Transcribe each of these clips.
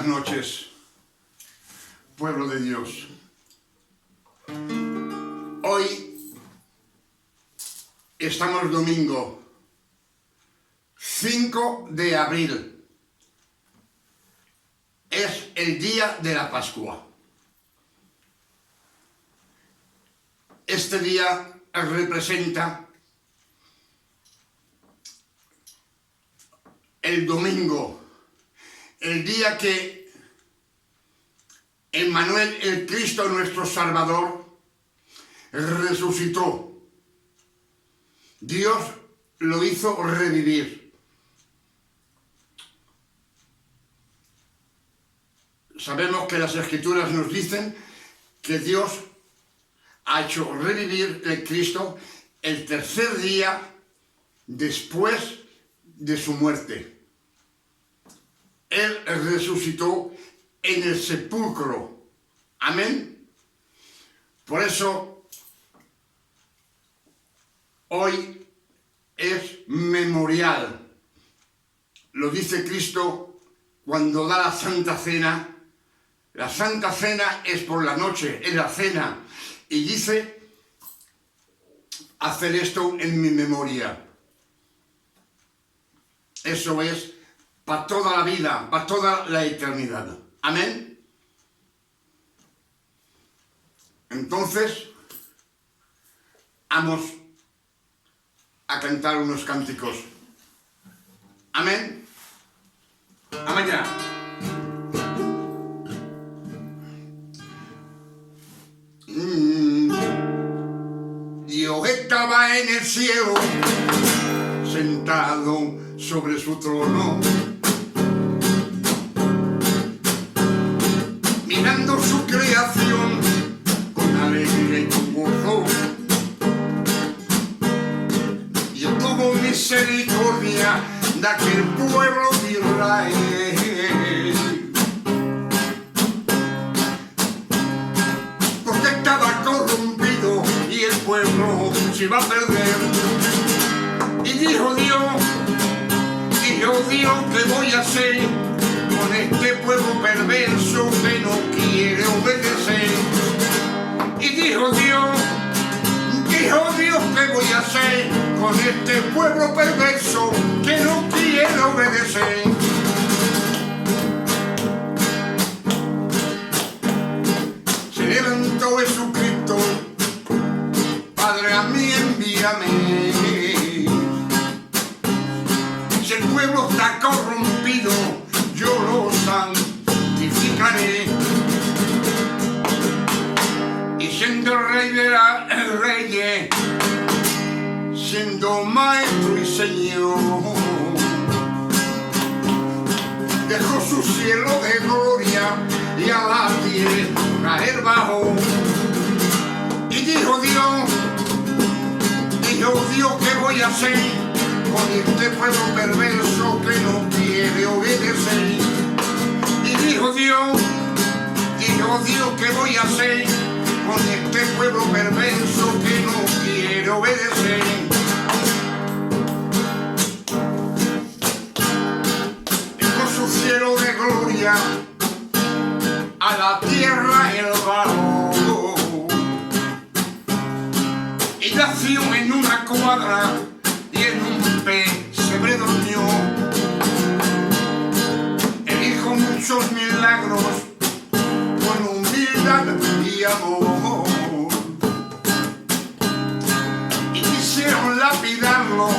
Buenas noches, pueblo de Dios. Hoy estamos domingo 5 de abril. Es el día de la Pascua. Este día representa el domingo, el día que Emmanuel, el Cristo nuestro Salvador, resucitó. Dios lo hizo revivir. Sabemos que las Escrituras nos dicen que Dios ha hecho revivir el Cristo el tercer día después de su muerte. Él resucitó en el sepulcro. Amén. Por eso, hoy es memorial. Lo dice Cristo cuando da la Santa Cena. La Santa Cena es por la noche, es la cena. Y dice, hacer esto en mi memoria. Eso es para toda la vida, para toda la eternidad. Amén. Entonces, vamos a cantar unos cánticos. Amén. Amén ya. Dios estaba en el cielo, sentado sobre su trono, mirando su creación con alegría y con gozo. Y tuvo misericordia de aquel pueblo de Israel, porque estaba corrompido y el pueblo se iba a perder. Y dijo Dios, ¿qué voy a hacer con este pueblo perverso que no quiere obedecer? Y dijo Dios, ¿qué voy a hacer con este pueblo perverso que no quiere obedecer? Se levantó Jesucristo, Padre, a mí envíame. Si el pueblo está corrompido, yo lo santificaré. Y siendo rey de reyes, siendo maestro y señor, dejó su cielo de gloria y a la tierra él bajó. Y dijo Dios, ¿qué voy a hacer con este pueblo perverso que no quiere obedecer? Y dijo Dios, ¿qué voy a hacer con este pueblo perverso que no quiere obedecer? Dejó su cielo de gloria, a la tierra él bajó, y nació en una cuadra y en un pesebre durmió. Él hizo muchos milagros con humildad y amor, y quisieron lapidarlo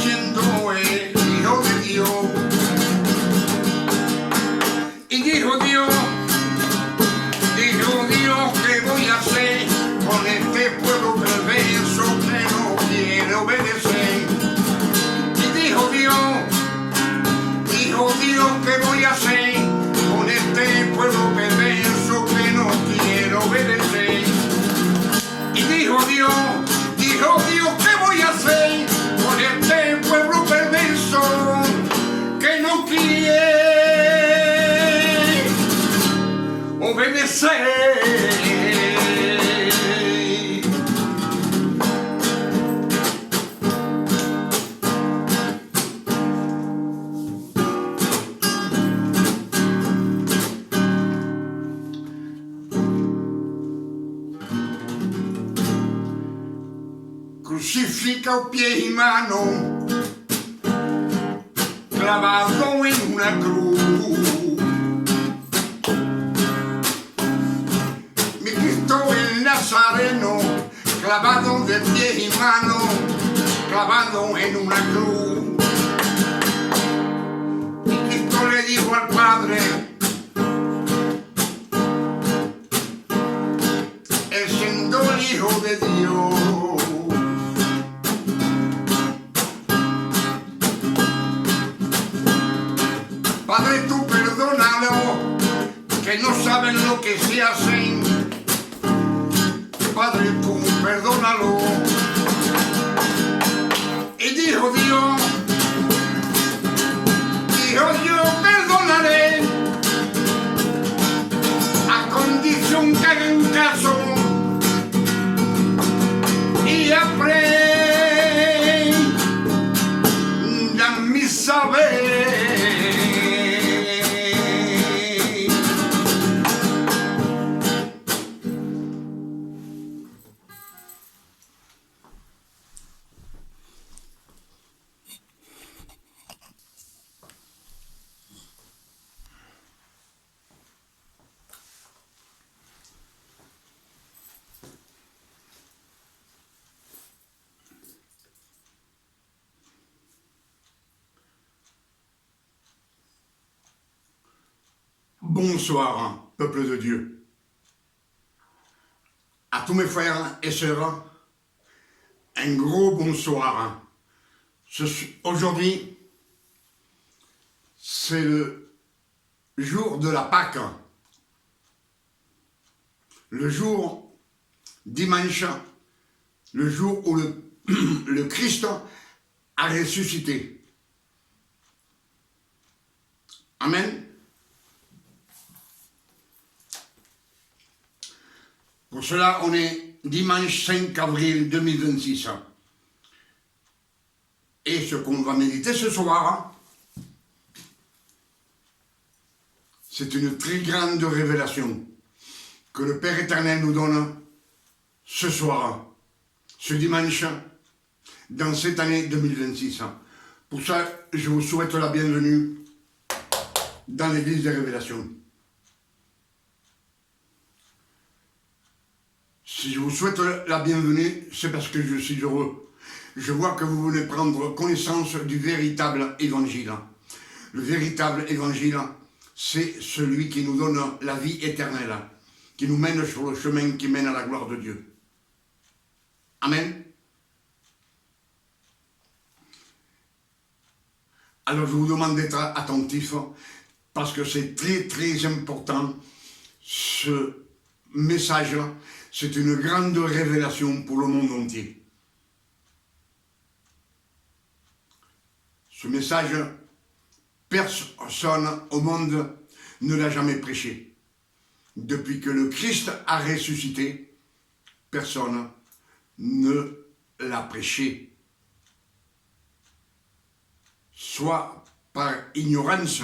siendo el Hijo de Dios. Y dijo Dios, ¿qué voy a hacer con este pueblo perverso que no quiere obedecer? Y dijo Dios, ¿qué voy a hacer con este pueblo perverso que no quiere obedecer? Y dijo Dios, ¿qué voy a hacer con este pueblo perverso que no quiere obedecer? crucifica pies y manos, clavado en una cruz. Mi Cristo el Nazareno, clavado de pies y manos, clavado en una cruz. Mi Cristo le dijo al Padre, él siendo el Hijo de Dios, Padre, tú perdónalo, que no saben lo que se hacen. Padre, tú perdónalo. Y dijo Dios, yo perdonaré, a condición que hagan caso y aprendan mi saber. Bonsoir, peuple de Dieu. À tous mes frères et sœurs, un gros bonsoir. Aujourd'hui, c'est le jour de la Pâque. Le jour dimanche, le jour où le Christ a ressuscité. Amen. Pour cela, on est dimanche 5 avril 2026. Et ce qu'on va méditer ce soir, c'est une très grande révélation que le Père éternel nous donne ce soir, ce dimanche, dans cette année 2026. Pour ça, je vous souhaite la bienvenue dans l'église des révélations. Si je vous souhaite la bienvenue, c'est parce que je suis heureux. Je vois que vous venez prendre connaissance du véritable évangile. Le véritable évangile, c'est celui qui nous donne la vie éternelle, qui nous mène sur le chemin qui mène à la gloire de Dieu. Amen. Alors je vous demande d'être attentif, parce que c'est très très important, ce message. C'est une grande révélation pour le monde entier. Ce message, personne au monde ne l'a jamais prêché. Depuis que le Christ a ressuscité, personne ne l'a prêché. Soit par ignorance,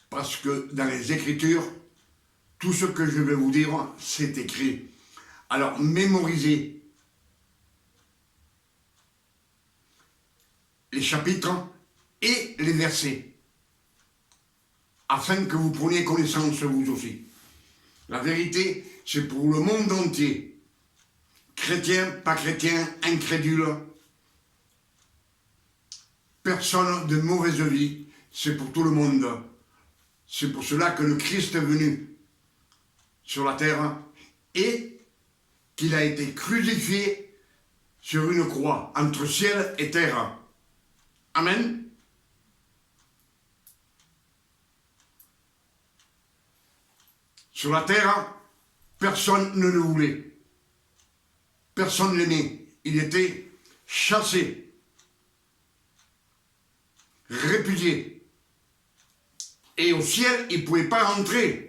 parce que dans les Écritures, tout ce que je vais vous dire, c'est écrit. Alors, mémorisez les chapitres et les versets, afin que vous preniez connaissance vous aussi. La vérité, c'est pour le monde entier. Chrétien, pas chrétien, incrédule. Personne de mauvaise vie, c'est pour tout le monde. C'est pour cela que le Christ est venu sur la terre et qu'il a été crucifié sur une croix entre ciel et terre. Amen. Sur la terre, personne ne le voulait. Personne ne l'aimait. Il était chassé, répudié. Et au ciel, il ne pouvait pas rentrer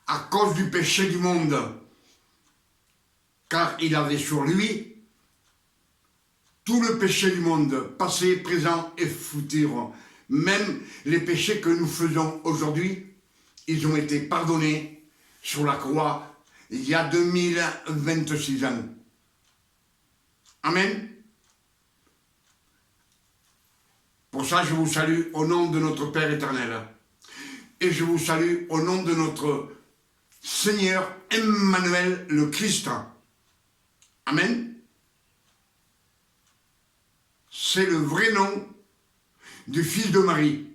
à cause du péché du monde. Car il avait sur lui tout le péché du monde, passé, présent et futur. Même les péchés que nous faisons aujourd'hui, ils ont été pardonnés sur la croix il y a 2026 ans. Amen. Pour ça, je vous salue au nom de notre Père éternel. Et je vous salue au nom de notre Seigneur Emmanuel le Christ. Amen. C'est le vrai nom du Fils de Marie.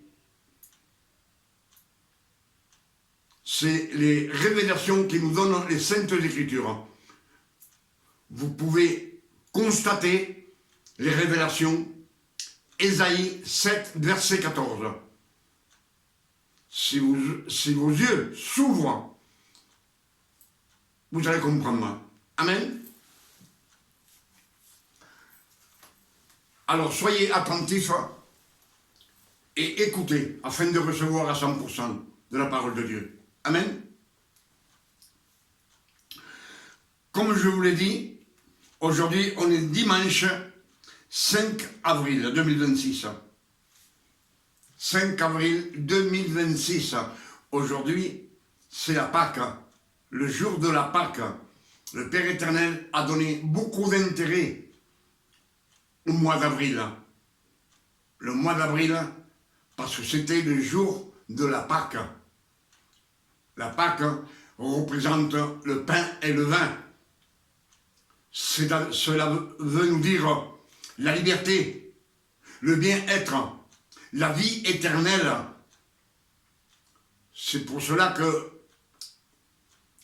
C'est les révélations qui nous donnent les Saintes Écritures. Vous pouvez constater les révélations. Ésaïe 7, verset 14. Si vos yeux s'ouvrent, vous allez comprendre. Amen. Alors soyez attentifs et écoutez afin de recevoir à 100% de la parole de Dieu. Amen. Comme je vous l'ai dit, aujourd'hui on est dimanche 5 avril 2026. 5 avril 2026. Aujourd'hui, c'est la Pâque, le jour de la Pâque. Le Père éternel a donné beaucoup d'intérêt au mois d'avril. Le mois d'avril, parce que c'était le jour de la Pâque. La Pâque représente le pain et le vin. Cela veut nous dire la liberté, le bien-être, la vie éternelle. C'est pour cela que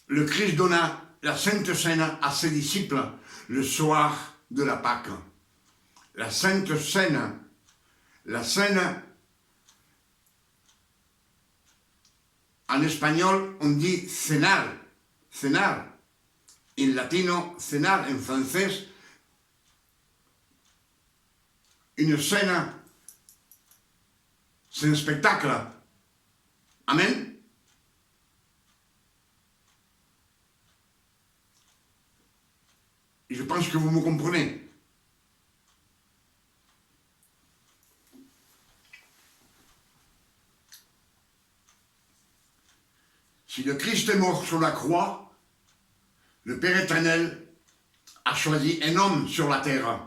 le Christ donna la Sainte Seine à ses disciples le soir de la Pâque. La Sainte Seine, la Seine, en espagnol on dit cenar, cenar, en latino cenar, en français une scène, c'est un spectacle. Amen. Et je pense que vous me comprenez. Si le Christ est mort sur la croix, le Père éternel a choisi un homme sur la terre.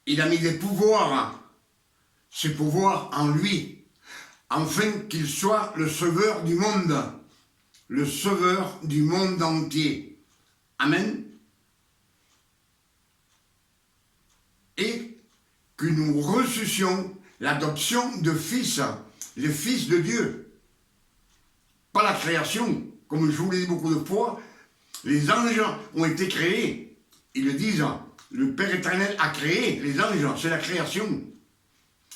Il a mis des pouvoirs, ces pouvoirs en lui, afin qu'il soit le sauveur du monde entier. Amen. Et que nous reçussions l'adoption de fils, le Fils de Dieu. Pas la création, comme je vous l'ai dit beaucoup de fois, les anges ont été créés. Ils le disent. Le Père éternel a créé les anges, c'est la création.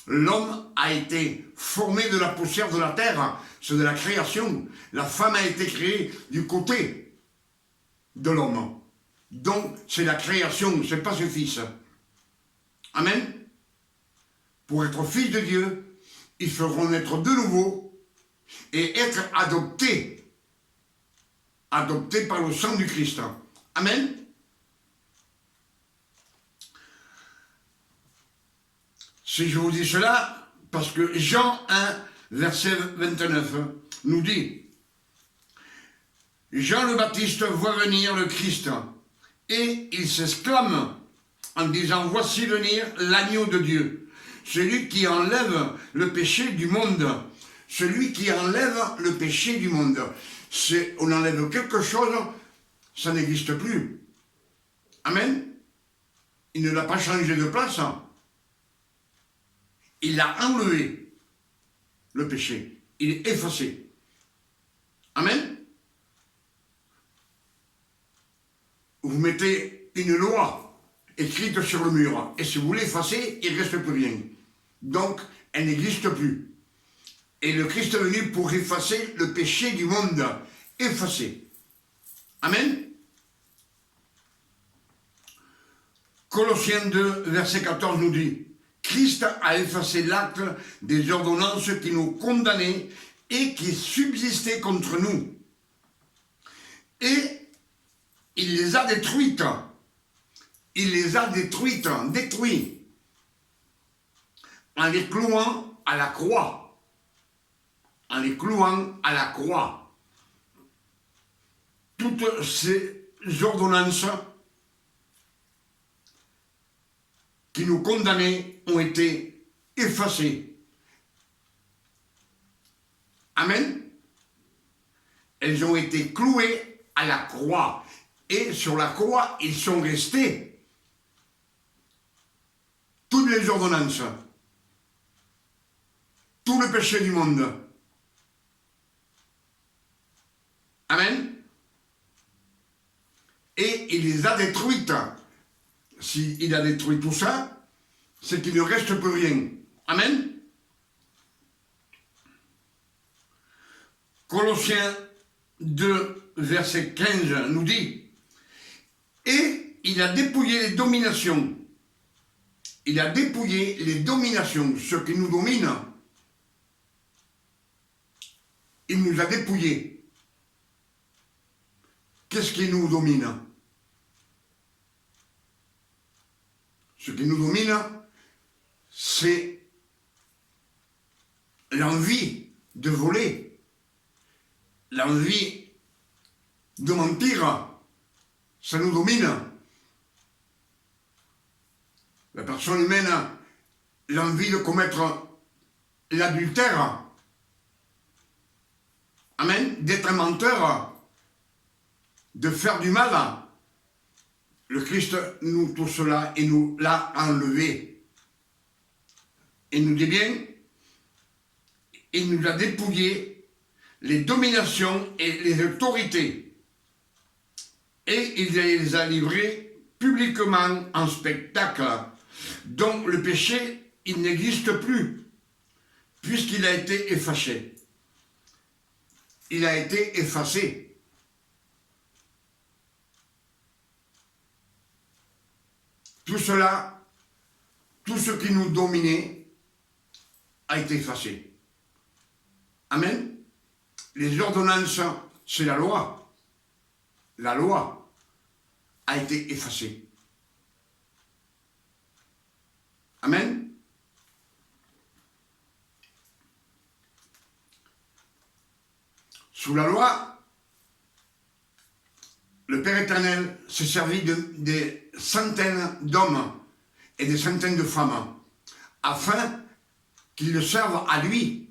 L'homme a été formé de la poussière de la terre, c'est de la création. La femme a été créée du côté de l'homme. Donc, c'est la création, c'est pas ce fils. Amen. Pour être fils de Dieu, ils feront naître de nouveau et être adoptés. Adoptés par le sang du Christ. Amen. Si je vous dis cela, parce que Jean 1, verset 29, nous dit « Jean le Baptiste voit venir le Christ, et il s'exclame en disant « Voici venir l'agneau de Dieu, celui qui enlève le péché du monde. » Celui qui enlève le péché du monde. On enlève quelque chose, ça n'existe plus. Amen. Il ne l'a pas changé de place. Il a enlevé le péché. Il est effacé. Amen. Vous mettez une loi écrite sur le mur, et si vous l'effacez, il ne reste plus rien. Donc, elle n'existe plus. Et le Christ est venu pour effacer le péché du monde. Effacé. Amen. Colossiens 2, verset 14 nous dit « Christ a effacé l'acte des ordonnances qui nous condamnaient et qui subsistaient contre nous. Et il les a détruites. Il les a détruites, détruits, en les clouant à la croix. En les clouant à la croix. Toutes toutes ces ordonnances qui nous condamnaient ont été effacées. Amen. Elles ont été clouées à la croix. Et sur la croix, ils sont restés. Toutes les ordonnances. Tout le péché du monde. Amen. Et il les a détruites. S'il a détruit tout ça, c'est qu'il ne reste plus rien. Amen. Colossiens 2, verset 15 nous dit: et il a dépouillé les dominations. Il a dépouillé les dominations, ce qui nous domine. Il nous a dépouillés. Qu'est-ce qui nous domine? Ce qui nous domine, c'est l'envie de voler, l'envie de mentir. Ça nous domine. La personne humaine a l'envie de commettre l'adultère. Amen. D'être un menteur. De faire du mal. Le Christ nous tout cela et nous l'a enlevé. Il nous dit bien, il nous a dépouillé les dominations et les autorités. Et il les a livrés publiquement en spectacle. Donc le péché, il n'existe plus, puisqu'il a été effacé. Il a été effacé. Tout cela, tout ce qui nous dominait, a été effacé. Amen. Les ordonnances, c'est la loi. La loi a été effacée. Amen. Sous la loi, le Père éternel s'est servi des centaines d'hommes et des centaines de femmes afin qu'ils le servent à lui.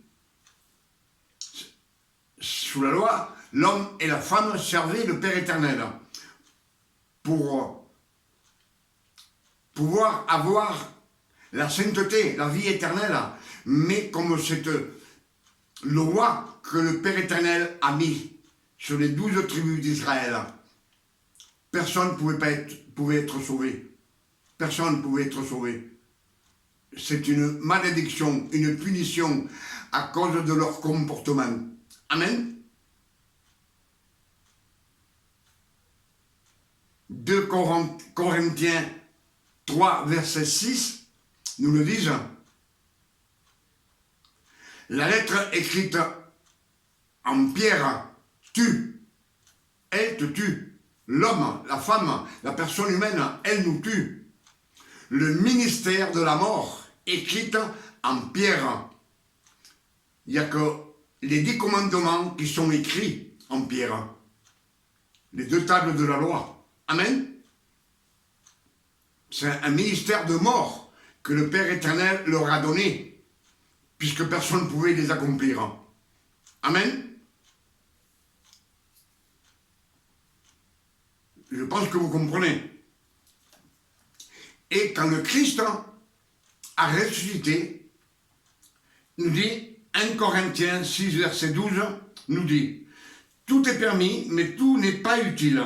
Sous la loi, l'homme et la femme servaient le Père éternel pour pouvoir avoir la sainteté, la vie éternelle, mais comme cette loi que le Père éternel a mis sur les 12 tribus d'Israël, personne ne pouvait être sauvé. Personne ne pouvait être sauvé. C'est une malédiction, une punition à cause de leur comportement. Amen. 2 Corinthiens 3, verset 6, nous le disent. La lettre écrite en pierre tue. Elle te tue. L'homme, la femme, la personne humaine, elle nous tue. Le ministère de la mort, écrite en pierre. Il n'y a que les 10 commandements qui sont écrits en pierre. Les 2 tables de la loi. Amen. C'est un ministère de mort que le Père éternel leur a donné, puisque personne ne pouvait les accomplir. Amen. Je pense que vous comprenez. Et quand le Christ a ressuscité, nous dit 1 Corinthiens 6, verset 12, nous dit: tout est permis, mais tout n'est pas utile.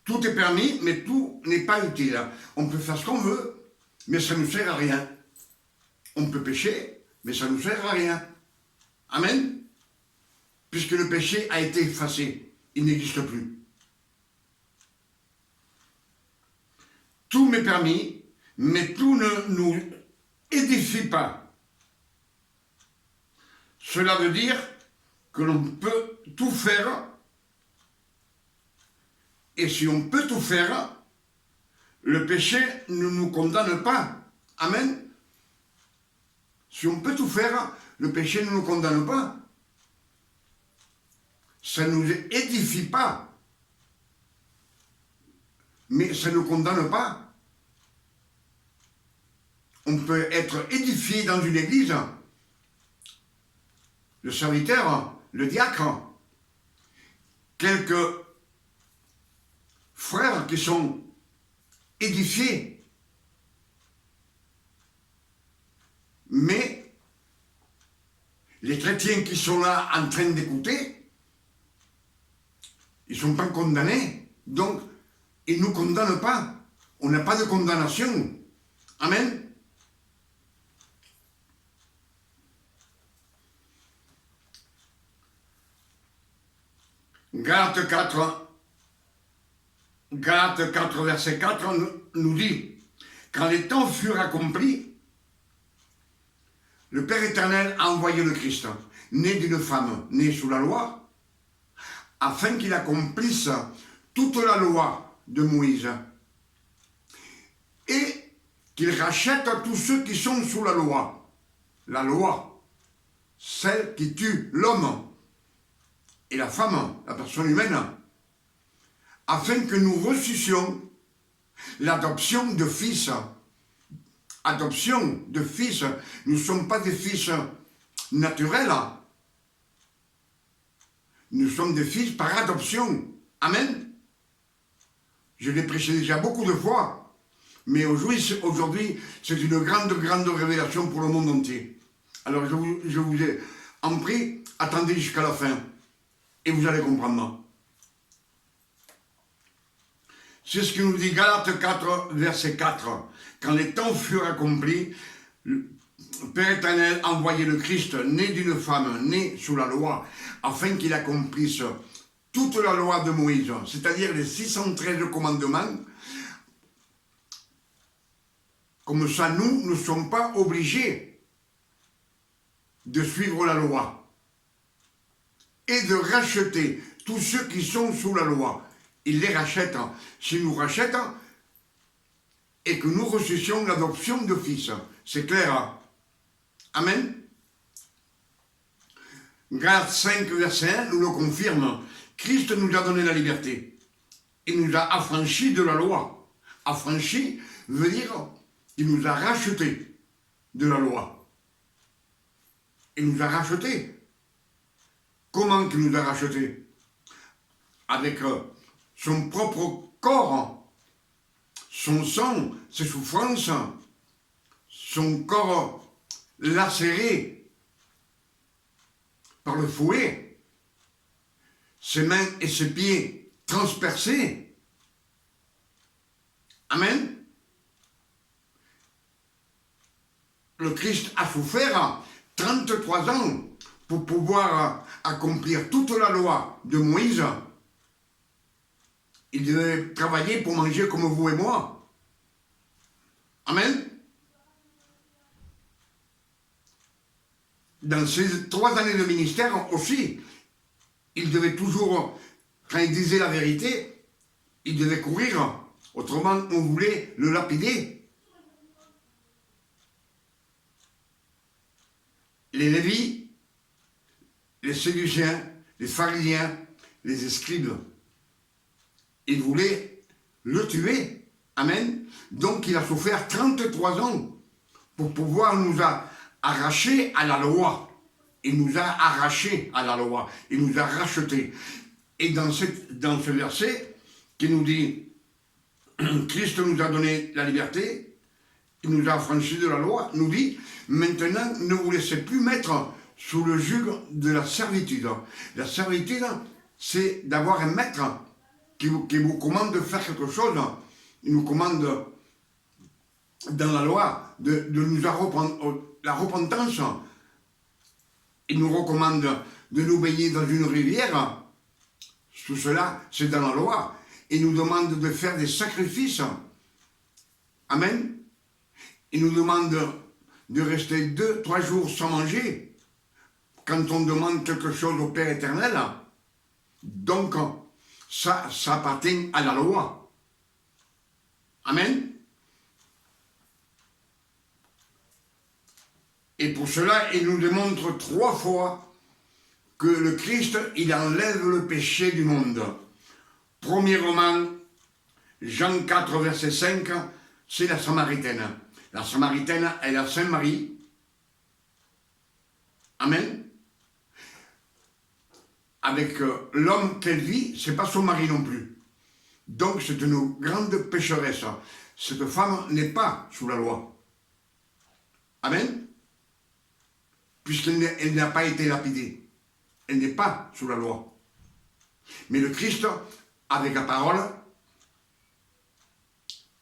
Tout est permis, mais tout n'est pas utile. On peut faire ce qu'on veut, mais ça ne nous sert à rien. On peut pécher, mais ça ne nous sert à rien. Amen. Puisque le péché a été effacé, il n'existe plus. Tout m'est permis, mais tout ne nous édifie pas. Cela veut dire que l'on peut tout faire. Et si on peut tout faire, le péché ne nous condamne pas. Amen. Si on peut tout faire, le péché ne nous condamne pas. ça ne nous édifie pas, mais ça ne nous condamne pas. On peut être édifié dans une église, le serviteur, le diacre, quelques frères qui sont édifiés, mais les chrétiens qui sont là en train d'écouter, ils ne sont pas condamnés, donc ils ne nous condamnent pas. On n'a pas de condamnation. Amen. Galates 4, verset 4 nous dit, quand les temps furent accomplis, le Père éternel a envoyé le Christ, né d'une femme, née sous la loi, afin qu'il accomplisse toute la loi de Moïse et qu'il rachète tous ceux qui sont sous la loi, celle qui tue l'homme et la femme, la personne humaine, afin que nous reçussions l'adoption de fils. Adoption de fils, nous ne sommes pas des fils naturels, nous sommes des fils par adoption. Amen. Je l'ai prêché déjà beaucoup de fois, mais aujourd'hui, c'est une grande révélation pour le monde entier. Alors je vous ai en prie, attendez jusqu'à la fin, et vous allez comprendre. C'est ce que nous dit Galates 4, verset 4. Quand les temps furent accomplis, le Père éternel a envoyé le Christ, né d'une femme, né sous la loi, afin qu'il accomplisse toute la loi de Moïse, c'est-à-dire les 613 commandements. Comme ça, nous ne sommes pas obligés de suivre la loi et de racheter tous ceux qui sont sous la loi. Il les rachète. S'il nous rachète et que nous reçussions l'adoption de fils. C'est clair. Amen. Galates 5, verset 1 nous le confirme. Christ nous a donné la liberté. Il nous a affranchis de la loi. Affranchis veut dire qu'il nous a rachetés de la loi. Il nous a rachetés. Comment qu'il nous a rachetés? Avec son propre corps, son sang, ses souffrances, son corps lacéré par le fouet, ses mains et ses pieds transpercés. Amen. Le Christ a souffert 33 ans pour pouvoir accomplir toute la loi de Moïse. Il devait travailler pour manger comme vous et moi. Amen. Dans ces 3 années de ministère aussi, il devait toujours, quand il disait la vérité, il devait courir. Autrement, on voulait le lapider. Les Lévites, les Séduciens, les Pharisiens, les Escribes, ils voulaient le tuer. Amen. Donc il a souffert 33 ans pour pouvoir nous arracher à la loi. Il nous a arrachés à la loi. Il nous a rachetés. Et dans ce verset qui nous dit Christ nous a donné la liberté, il nous a affranchis de la loi, nous dit maintenant ne vous laissez plus mettre sous le joug de la servitude. La servitude, c'est d'avoir un maître qui vous commande de faire quelque chose. Il nous commande dans la loi de nous la repentance. Il nous recommande de nous baigner dans une rivière. Tout cela, c'est dans la loi. Il nous demande de faire des sacrifices. Amen. Il nous demande de rester 2-3 jours sans manger quand on demande quelque chose au Père éternel. Donc, ça appartient à la loi. Amen. Et pour cela, il nous démontre 3 fois que le Christ, il enlève le péché du monde. Premièrement, Jean 4, verset 5, c'est la Samaritaine. La Samaritaine, elle a Saint-Marie. Amen. Avec l'homme qu'elle vit, c'est pas son mari non plus. Donc c'est une grande pécheresse. Cette femme n'est pas sous la loi. Amen. Puisqu'elle n'a pas été lapidée. Elle n'est pas sous la loi. Mais le Christ, avec la parole,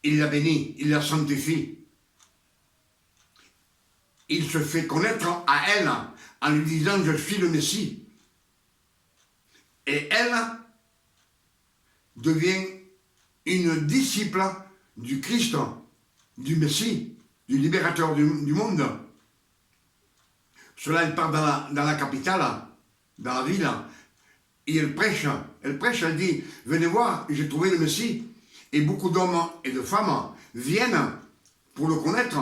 il la bénit, il la sanctifie. Il se fait connaître à elle en lui disant « Je suis le Messie ». Et elle devient une disciple du Christ, du Messie, du libérateur du monde. Cela, elle part dans la capitale, dans la ville, et elle prêche, elle dit « Venez voir, j'ai trouvé le Messie ». Et beaucoup d'hommes et de femmes viennent pour le connaître.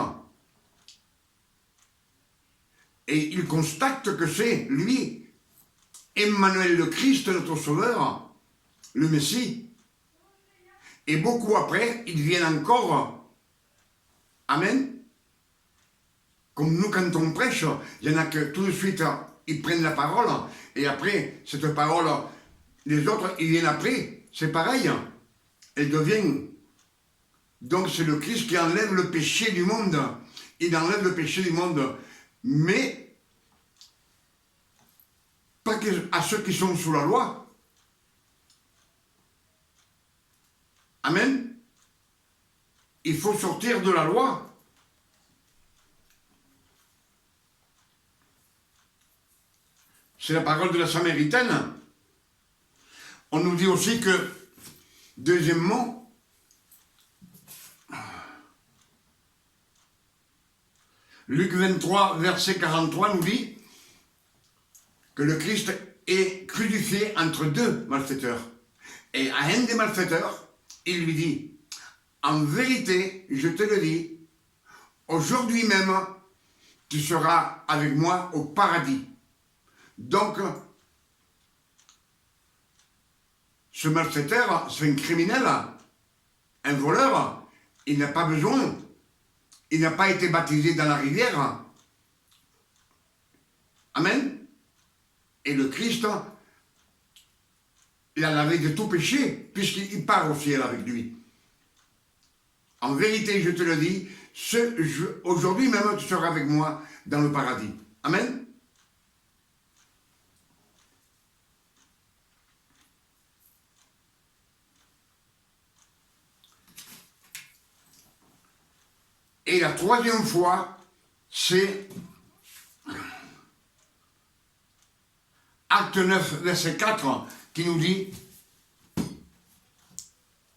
Et ils constatent que c'est lui, Emmanuel le Christ, notre Sauveur, le Messie. Et beaucoup après, ils viennent encore. Amen. Comme nous, quand on prêche, il y en a que tout de suite, ils prennent la parole. Et après, cette parole, les autres, ils viennent après. C'est pareil. Elle devient. Donc c'est le Christ qui enlève le péché du monde. Il enlève le péché du monde. Mais pas à ceux qui sont sous la loi. Amen. Il faut sortir de la loi. C'est la parole de la Samaritaine. On nous dit aussi que, deuxièmement, Luc 23, verset 43 nous dit que le Christ est crucifié entre deux malfaiteurs. Et à un des malfaiteurs, il lui dit, « En vérité, je te le dis, aujourd'hui même, tu seras avec moi au paradis. » Donc, ce malfaiteur, c'est un criminel, un voleur, il n'a pas besoin, il n'a pas été baptisé dans la rivière. Amen. Et le Christ l'a lavé de tout péché, puisqu'il part au ciel avec lui. En vérité, je te le dis, aujourd'hui même, tu seras avec moi dans le paradis. Amen. Et la troisième fois, c'est Acte 9, verset 4, qui nous dit,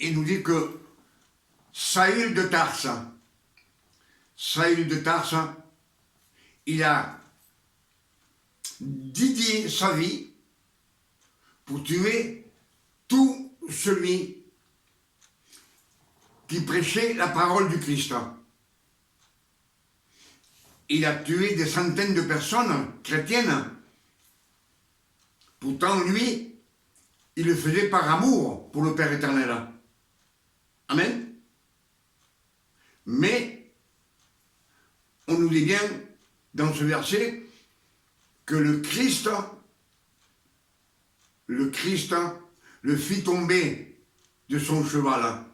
il nous dit que Saül de Tarse, il a dédié sa vie pour tuer tout celui qui prêchait la parole du Christ. Il a tué des centaines de personnes chrétiennes. Pourtant, lui, il le faisait par amour pour le Père éternel. Amen. Mais, on nous dit bien dans ce verset que le Christ le fit tomber de son cheval.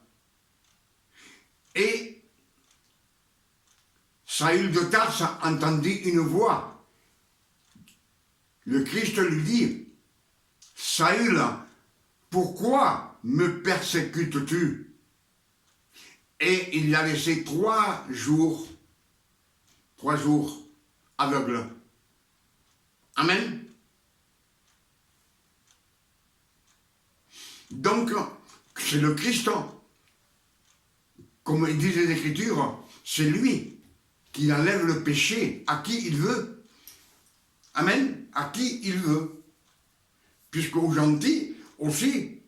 Et Saül de Tarse entendit une voix. Le Christ lui dit, « Saül, pourquoi me persécutes-tu » Et il l'a laissé 3 jours aveugle. Amen. Donc, c'est le Christ, comme il dit les Écritures, c'est lui qui enlève le péché à qui il veut. Amen. À qui il veut. Puisqu'aux gentils aussi,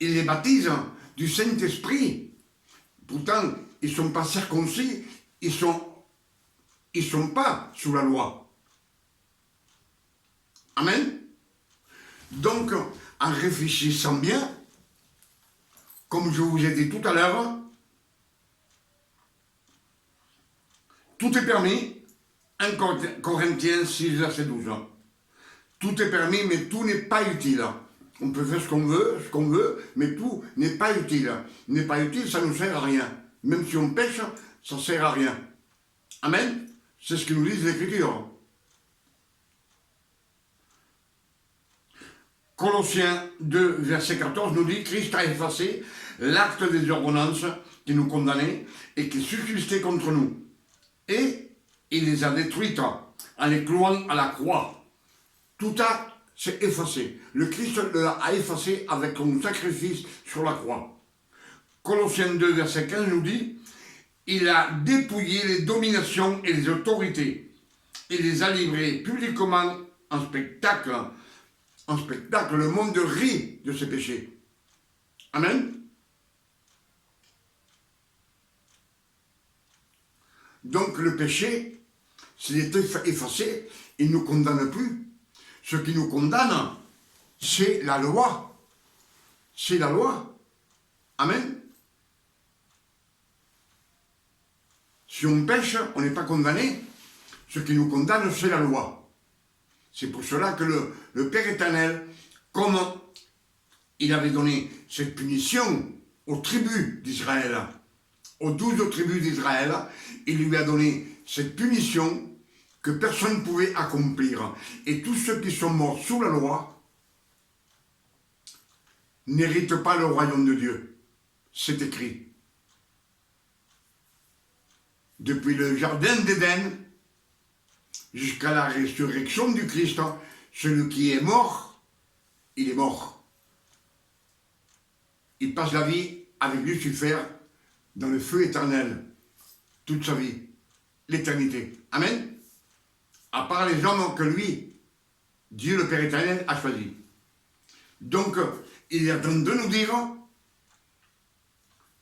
il les baptise du Saint-Esprit. Pourtant, ils ne sont pas circoncis, ils sont pas sous la loi. Amen. Donc, en réfléchissant bien, comme je vous ai dit tout à l'heure, tout est permis. 1 Corinthiens 6, verset 12. Tout est permis, mais tout n'est pas utile. On peut faire ce qu'on veut, mais tout n'est pas utile. N'est pas utile, ça ne nous sert à rien. Même si on pêche, ça ne sert à rien. Amen. C'est ce que nous disent les Écritures. Colossiens 2, verset 14 nous dit « Christ a effacé l'acte des ordonnances qui nous condamnaient et qui subsistaient contre nous. Et il les a détruites en les clouant à la croix. Tout s'est effacé. Le Christ l'a effacé avec son sacrifice sur la croix. » Colossiens 2, verset 15 nous dit « Il a dépouillé les dominations et les autorités. Il les a livrées publiquement en spectacle. Le monde rit de ses péchés. » Amen. Donc le péché, s'il est effacé, il ne nous condamne plus. Ce qui nous condamne, c'est la loi. C'est la loi. Amen. Si on pêche, on n'est pas condamné. Ce qui nous condamne, c'est la loi. C'est pour cela que le Père éternel, comme il avait donné cette punition aux tribus d'Israël, aux 12 tribus d'Israël, il lui a donné cette punition que personne ne pouvait accomplir. Et tous ceux qui sont morts sous la loi n'héritent pas le royaume de Dieu. C'est écrit. Depuis le jardin d'Éden jusqu'à la résurrection du Christ, celui qui est mort, il est mort. Il passe la vie avec Lucifer dans le feu éternel, toute sa vie, l'éternité. Amen. À part les hommes que lui, Dieu le Père éternel, a choisis. Donc, il est en train de nous dire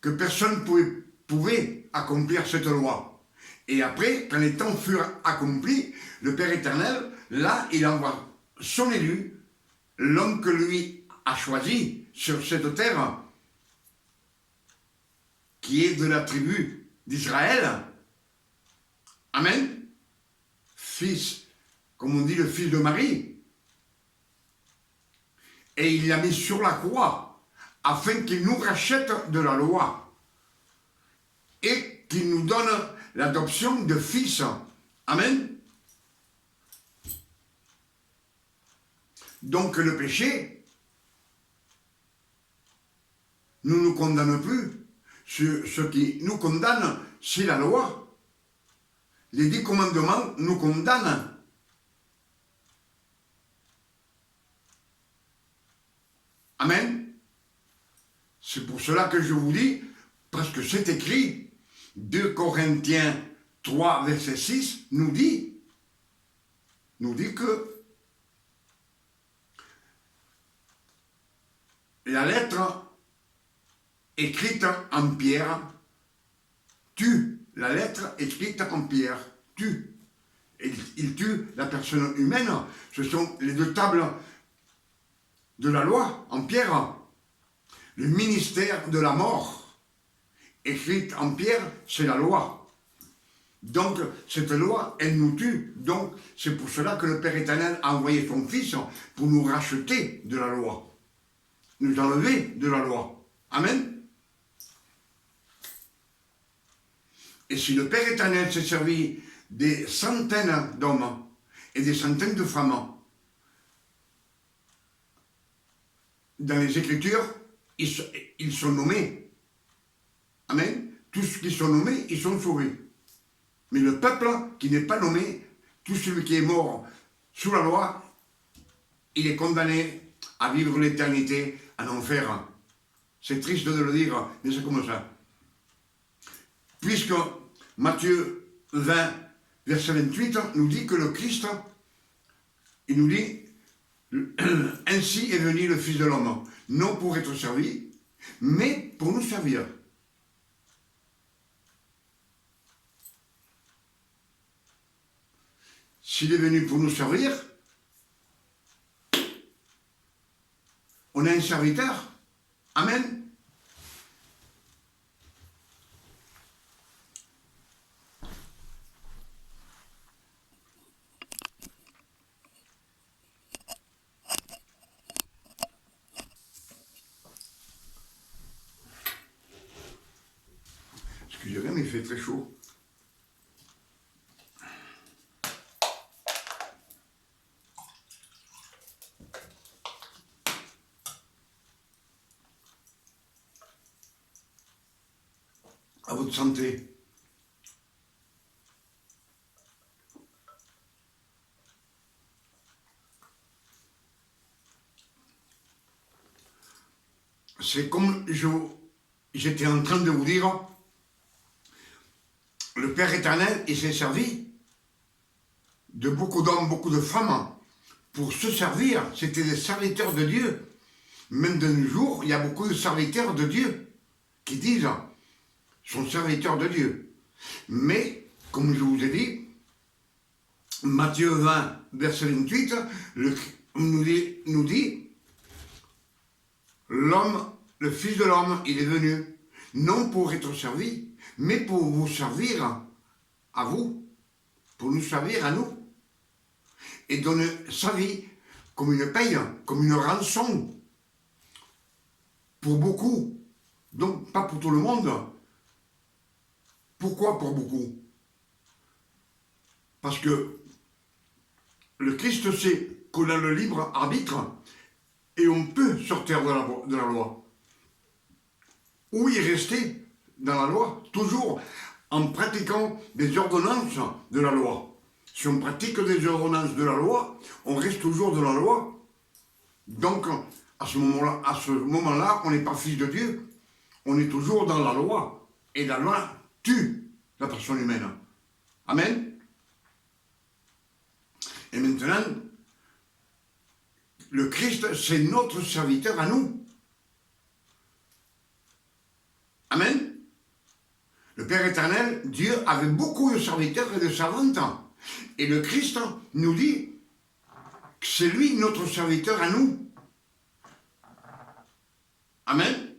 que personne ne pouvait accomplir cette loi. Et après, quand les temps furent accomplis, le Père éternel, là, il envoie son élu, l'homme que lui a choisi sur cette terre, qui est de la tribu d'Israël. Amen. Fils, comme on dit, le fils de Marie. Et il l'a mis sur la croix, afin qu'il nous rachète de la loi. Et qu'il nous donne l'adoption de fils. Amen. Donc le péché ne nous condamne plus. Ce qui nous condamne, c'est la loi. Les 10 commandements nous condamnent. Amen. C'est pour cela que je vous dis, parce que c'est écrit, 2 Corinthiens 3, verset 6, nous dit que la lettre écrite en pierre tue. La lettre écrite en pierre tue. Et il tue la personne humaine. Ce sont les 2 tables de la loi en pierre. Le ministère de la mort, écrite en pierre, c'est la loi. Donc, cette loi, elle nous tue. Donc, c'est pour cela que le Père éternel a envoyé son Fils pour nous racheter de la loi. Nous enlever de la loi. Amen. Et si le Père éternel s'est servi des centaines d'hommes et des centaines de femmes dans les Écritures, ils sont nommés. Amen. Tous ceux qui sont nommés, ils sont sauvés. Mais le peuple qui n'est pas nommé, tout celui qui est mort sous la loi, il est condamné à vivre l'éternité en enfer. C'est triste de le dire, mais c'est comme ça. Puisque Matthieu 20, verset 28, nous dit que le Christ, il nous dit, ainsi est venu le Fils de l'homme, non pour être servi, mais pour nous servir. S'il est venu pour nous servir, on a un serviteur. Amen. Excusez-moi, mais il fait très chaud. À votre santé. C'est comme j'étais en train de vous dire, le Père éternel, il s'est servi de beaucoup d'hommes, beaucoup de femmes pour se servir. C'était des serviteurs de Dieu. Même de nos jours, il y a beaucoup de serviteurs de Dieu qui disent sont serviteurs de Dieu. Mais, comme je vous ai dit, Matthieu 20, verset 28, nous dit l'homme, le Fils de l'homme, il est venu, non pour être servi, mais pour vous servir à vous, pour nous servir à nous, et donner sa vie comme une paye, comme une rançon, pour beaucoup, donc pas pour tout le monde. Pourquoi pour beaucoup? Parce que le Christ sait qu'on a le libre arbitre et on peut sortir de la loi. Ou y rester dans la loi, toujours en pratiquant des ordonnances de la loi. Si on pratique des ordonnances de la loi, on reste toujours dans la loi. Donc, à ce moment-là, on n'est pas fils de Dieu. On est toujours dans la loi. Et la loi tue la personne humaine. Amen. Et maintenant, le Christ, c'est notre serviteur à nous. Amen. Le Père éternel, Dieu avait beaucoup de serviteurs et de servantes. Et le Christ nous dit que c'est lui notre serviteur à nous. Amen.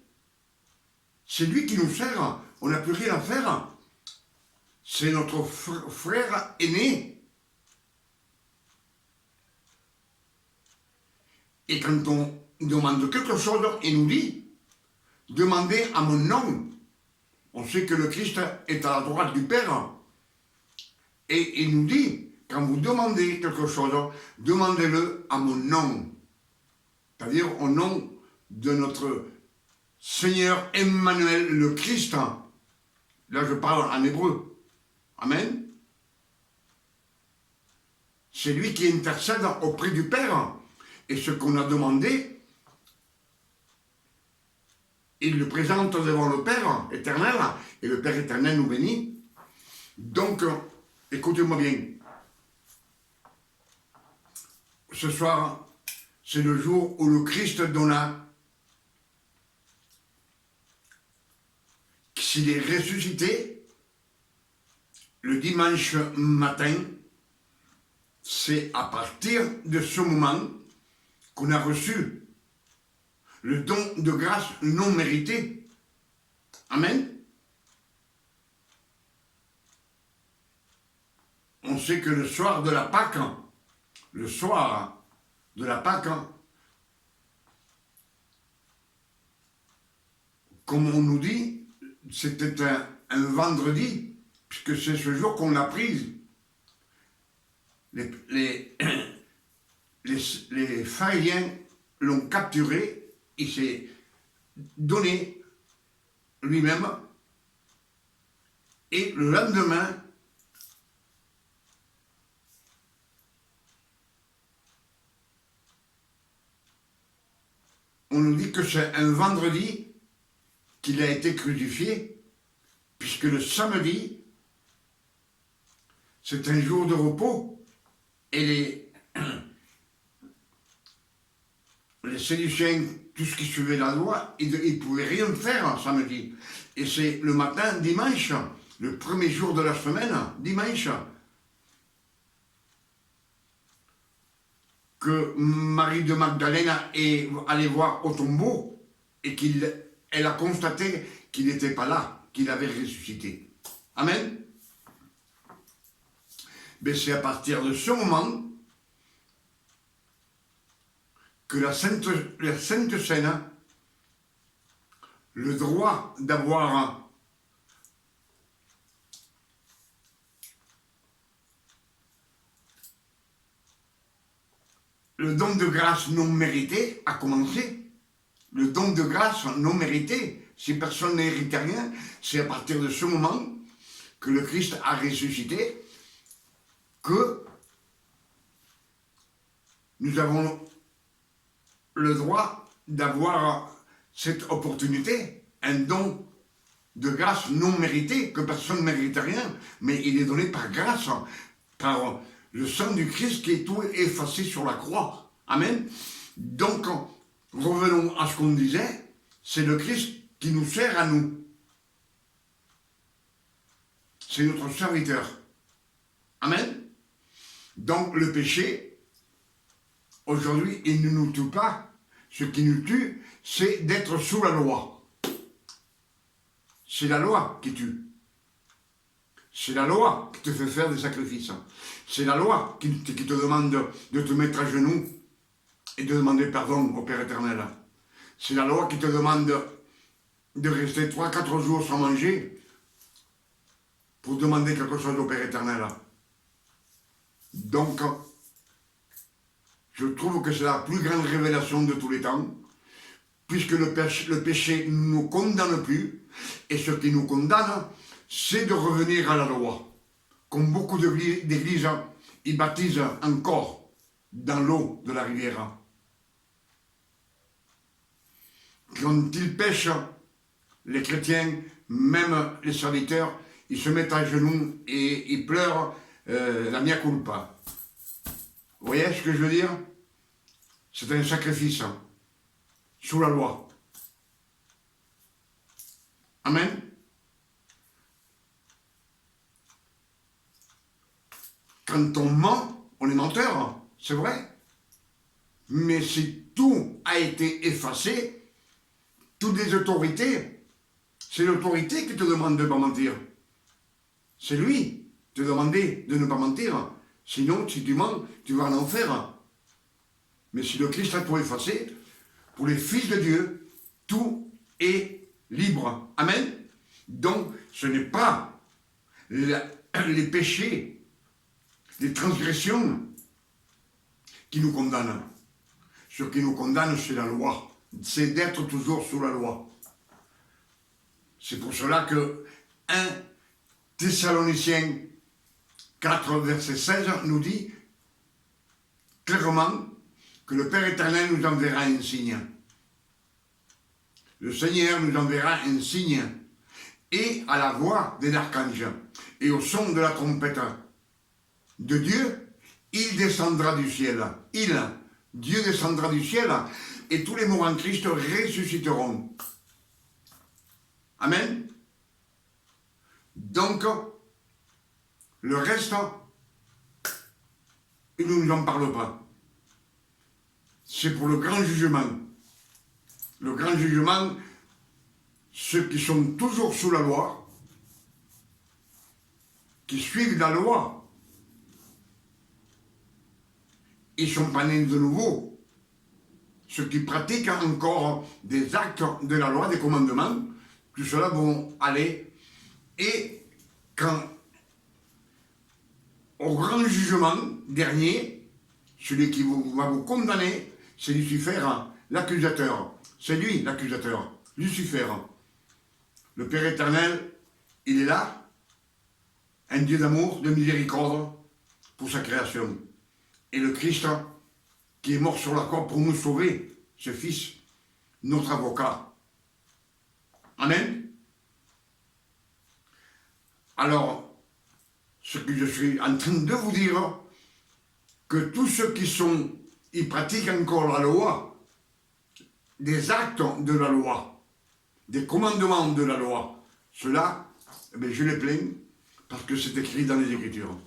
C'est lui qui nous sert. On n'a plus rien à faire. C'est notre frère aîné. Et quand on demande quelque chose, il nous dit, demandez à mon nom. On sait que le Christ est à la droite du Père. Et il nous dit, quand vous demandez quelque chose, demandez-le à mon nom. C'est-à-dire au nom de notre Seigneur Emmanuel, le Christ. Là, je parle en hébreu. Amen. C'est lui qui intercède auprès du Père. Et ce qu'on a demandé, il le présente devant le Père éternel. Et le Père éternel nous bénit. Donc, écoutez-moi bien. Ce soir, c'est le jour où le Christ donna, s'il est ressuscité, le dimanche matin, c'est à partir de ce moment qu'on a reçu le don de grâce non mérité. Amen. On sait que le soir de la Pâque, comme on nous dit, c'était un vendredi, puisque c'est ce jour qu'on l'a prise. Les pharisiens l'ont capturé, il s'est donné lui-même, et le lendemain, on nous dit que c'est un vendredi qu'il a été crucifié, puisque le samedi, c'est un jour de repos, et les séduciens, tout ce qui suivait la loi, ils ne pouvaient rien faire samedi. Et c'est le matin, dimanche, le premier jour de la semaine, dimanche, que Marie de Magdalene est allée voir au tombeau et qu'elle a constaté qu'il n'était pas là, qu'il avait ressuscité. Amen. Mais c'est à partir de ce moment que la Sainte Seine, le droit d'avoir le don de grâce non mérité a commencé. Le don de grâce non mérité, si personne n'est rien, c'est à partir de ce moment que le Christ a ressuscité que nous avons le droit d'avoir cette opportunité, un don de grâce non mérité, que personne ne mérite rien, mais il est donné par grâce, par le sang du Christ qui est tout effacé sur la croix. Amen. Donc, revenons à ce qu'on disait, c'est le Christ qui nous sert à nous. C'est notre serviteur. Amen. Donc, le péché, aujourd'hui, il ne nous tue pas. Ce qui nous tue, c'est d'être sous la loi. C'est la loi qui tue. C'est la loi qui te fait faire des sacrifices. C'est la loi qui te demande de te mettre à genoux et de demander pardon au Père éternel. C'est la loi qui te demande de rester 3-4 jours sans manger pour demander quelque chose au Père éternel. Donc, je trouve que c'est la plus grande révélation de tous les temps, puisque le péché ne nous condamne plus, et ce qui nous condamne, c'est de revenir à la loi. Comme beaucoup d'églises, ils baptisent encore dans l'eau de la rivière. Quand ils pêchent, les chrétiens, même les serviteurs, ils se mettent à genoux et ils pleurent la mia culpa. Vous voyez ce que je veux dire? C'est un sacrifice sous la loi. Amen. Quand on ment, on est menteur, c'est vrai. Mais si tout a été effacé, toutes les autorités, c'est l'autorité qui te demande de ne pas mentir. C'est lui qui te demande de ne pas mentir. Sinon, si tu mens, tu vas en enfer. Mais si le Christ a tout effacé, pour les fils de Dieu, tout est libre. Amen. Donc, ce n'est pas les péchés, les transgressions qui nous condamnent. Ce qui nous condamne, c'est la loi. C'est d'être toujours sous la loi. C'est pour cela que 1 Thessaloniciens 4, verset 16 nous dit clairement que le Père éternel nous enverra un signe. Le Seigneur nous enverra un signe. Et à la voix des archanges et au son de la trompette de Dieu, il descendra du ciel. Dieu descendra du ciel et tous les morts en Christ ressusciteront. Amen. Donc, le reste, il ne nous en parle pas. C'est pour le grand jugement. Le grand jugement, ceux qui sont toujours sous la loi, qui suivent la loi, ils ne sont pas nés de nouveau. Ceux qui pratiquent encore des actes de la loi, des commandements, tout cela vont aller. Et quand, au grand jugement dernier, celui qui va vous condamner, c'est Lucifer, l'accusateur. C'est lui l'accusateur, Lucifer. Le Père éternel, il est là, un Dieu d'amour, de miséricorde pour sa création. Et le Christ, qui est mort sur la croix pour nous sauver, ce Fils, notre avocat. Amen. Alors, ce que je suis en train de vous dire, que tous ceux qui sont, ils pratiquent encore la loi, des actes de la loi, des commandements de la loi, ceux-là, eh je les plains, parce que c'est écrit dans les Écritures.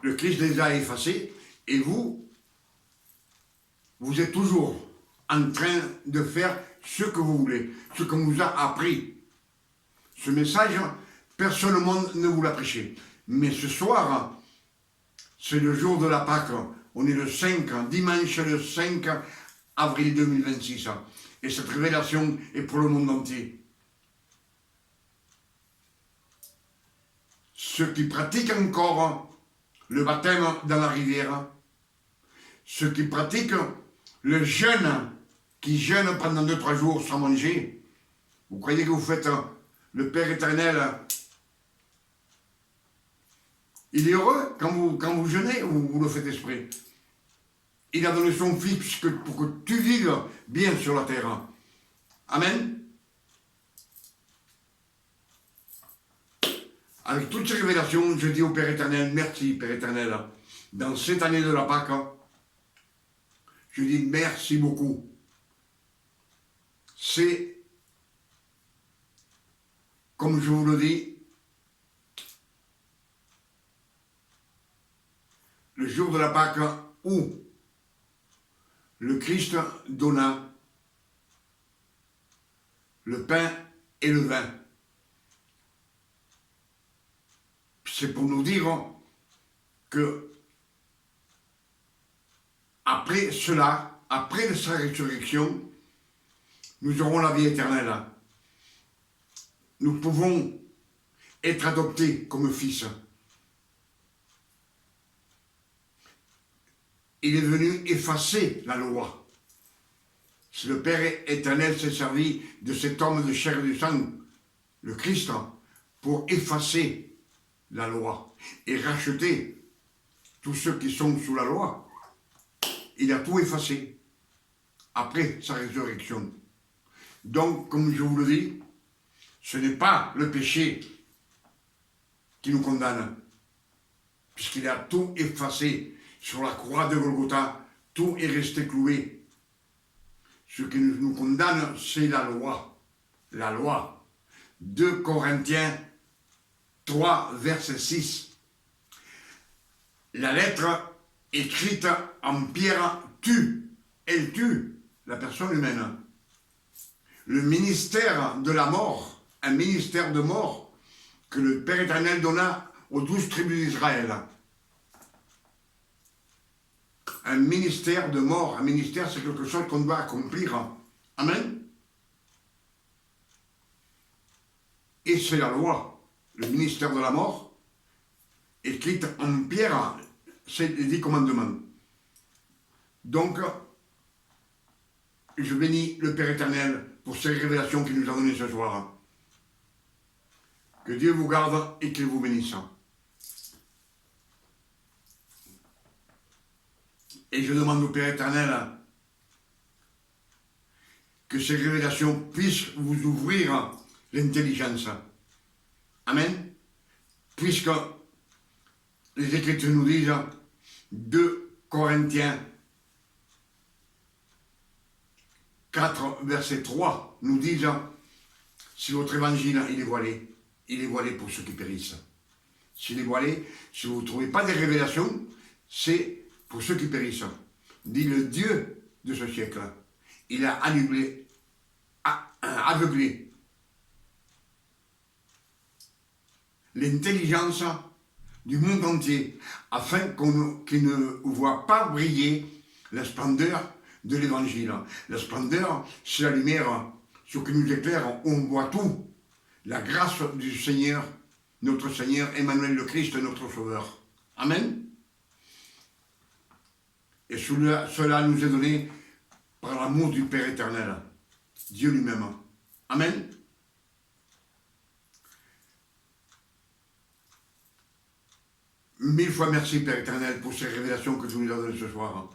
Le Christ les a effacés, et vous, vous êtes toujours en train de faire ce que vous voulez, ce qu'on vous a appris. Ce message, personne au monde ne vous l'a prêché. Mais ce soir, c'est le jour de la Pâque. On est le 5, dimanche le 5 avril 2026. Et cette révélation est pour le monde entier. Ceux qui pratiquent encore le baptême dans la rivière, ceux qui pratiquent le jeûne, qui jeûnent pendant 2-3 jours sans manger, vous croyez que vous faites le Père éternel, il est heureux quand vous jeûnez ou vous le faites exprès? Il a donné son Fils pour que tu vives bien sur la terre. Amen. Avec toutes ces révélations, je dis au Père éternel, merci Père éternel, dans cette année de la Pâque, je dis merci beaucoup. C'est, comme je vous le dis, le jour de la Pâque où le Christ donna le pain et le vin. C'est pour nous dire que après cela, après sa résurrection, nous aurons la vie éternelle. Nous pouvons être adoptés comme fils. Il est venu effacer la loi. Si le Père éternel s'est servi de cet homme de chair et de sang, le Christ, pour effacer la loi et racheter tous ceux qui sont sous la loi, il a tout effacé après sa résurrection. Donc, comme je vous le dis, ce n'est pas le péché qui nous condamne, puisqu'il a tout effacé sur la croix de Golgotha, tout est resté cloué. Ce qui nous condamne, c'est la loi. La loi. 2 Corinthiens 3, verset 6. La lettre écrite en pierre tue. Elle tue la personne humaine. Le ministère de la mort, un ministère de mort que le Père éternel donna aux 12 tribus d'Israël. Un ministère de mort, un ministère, c'est quelque chose qu'on doit accomplir. Amen. Et c'est la loi, le ministère de la mort, écrite en pierre, c'est les 10 commandements. Donc, je bénis le Père éternel pour ces révélations qu'il nous a données ce soir. Que Dieu vous garde et qu'il vous bénisse. Et je demande au Père éternel que ces révélations puissent vous ouvrir l'intelligence. Amen. Puisque les Écritures nous disent, 2 Corinthiens 4, verset 3, nous disent, si votre évangile, il est voilé pour ceux qui périssent. S'il est voilé, si vous ne trouvez pas des révélations, c'est pour ceux qui périssent. Dit le Dieu de ce siècle. Il a aveuglé l'intelligence du monde entier, afin qu'il ne voit pas briller la splendeur de l'Évangile. La splendeur, c'est la lumière, ce qui nous éclaire, on voit tout. La grâce du Seigneur, notre Seigneur, Emmanuel le Christ, notre Sauveur. Amen. Et cela nous est donné par l'amour du Père éternel, Dieu lui-même. Amen. Mille fois merci, Père éternel, pour ces révélations que tu nous as données ce soir.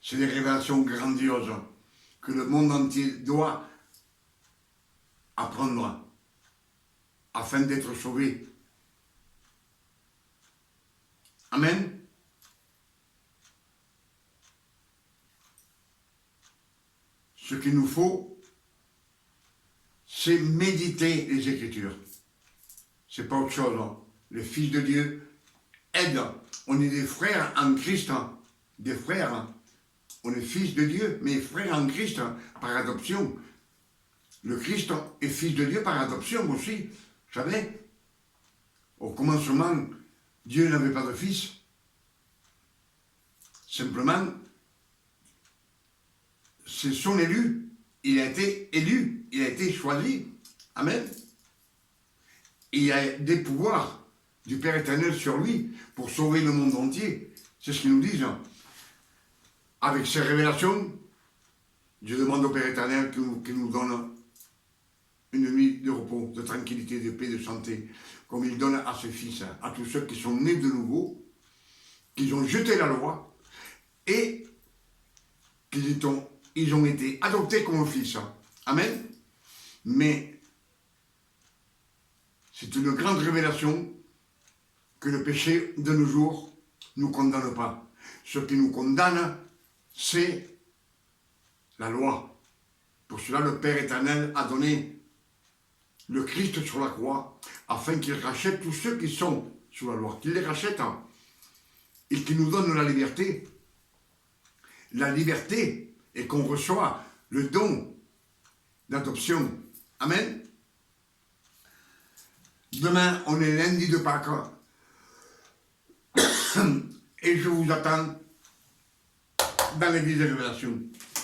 C'est des révélations grandioses que le monde entier doit apprendre afin d'être sauvé. Amen. Ce qu'il nous faut, c'est méditer les Écritures. C'est pas autre chose. Le Fils de Dieu aide. On est des frères en Christ, des frères on est fils de Dieu, mais frère en Christ par adoption. Le Christ est fils de Dieu par adoption aussi. Vous savez, au commencement, Dieu n'avait pas de fils. Simplement, c'est son élu. Il a été élu, il a été choisi. Amen. Il y a des pouvoirs du Père éternel sur lui pour sauver le monde entier. C'est ce qu'ils nous disent. Avec ces révélations, je demande au Père éternel qu'il nous donne une nuit de repos, de tranquillité, de paix, de santé, comme il donne à ses fils, à tous ceux qui sont nés de nouveau, qui ont jeté la loi et ils ont été adoptés comme fils. Amen. Mais c'est une grande révélation que le péché de nos jours ne nous condamne pas. Ce qui nous condamne, c'est la loi. Pour cela, le Père éternel a donné le Christ sur la croix, afin qu'il rachète tous ceux qui sont sous la loi, qu'il les rachète et qu'il nous donne la liberté. La liberté, et qu'on reçoit le don d'adoption. Amen. Demain, on est lundi de Pâques. Et je vous attends dans l'église des révélations,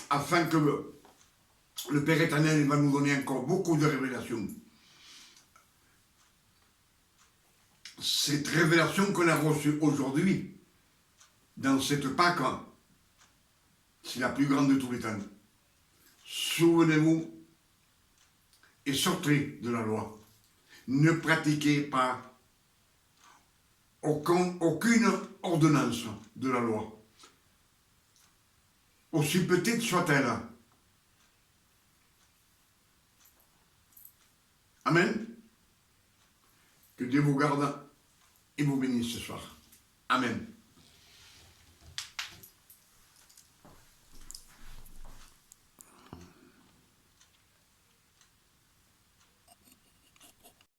afin que le Père éternel va nous donner encore beaucoup de révélations. Cette révélation qu'on a reçue aujourd'hui, dans cette Pâques, c'est la plus grande de tous les temps. Souvenez-vous et sortez de la loi. Ne pratiquez pas aucune ordonnance de la loi, aussi petite soit-elle. Amen. Que Dieu vous garde et vous bénisse ce soir. Amen.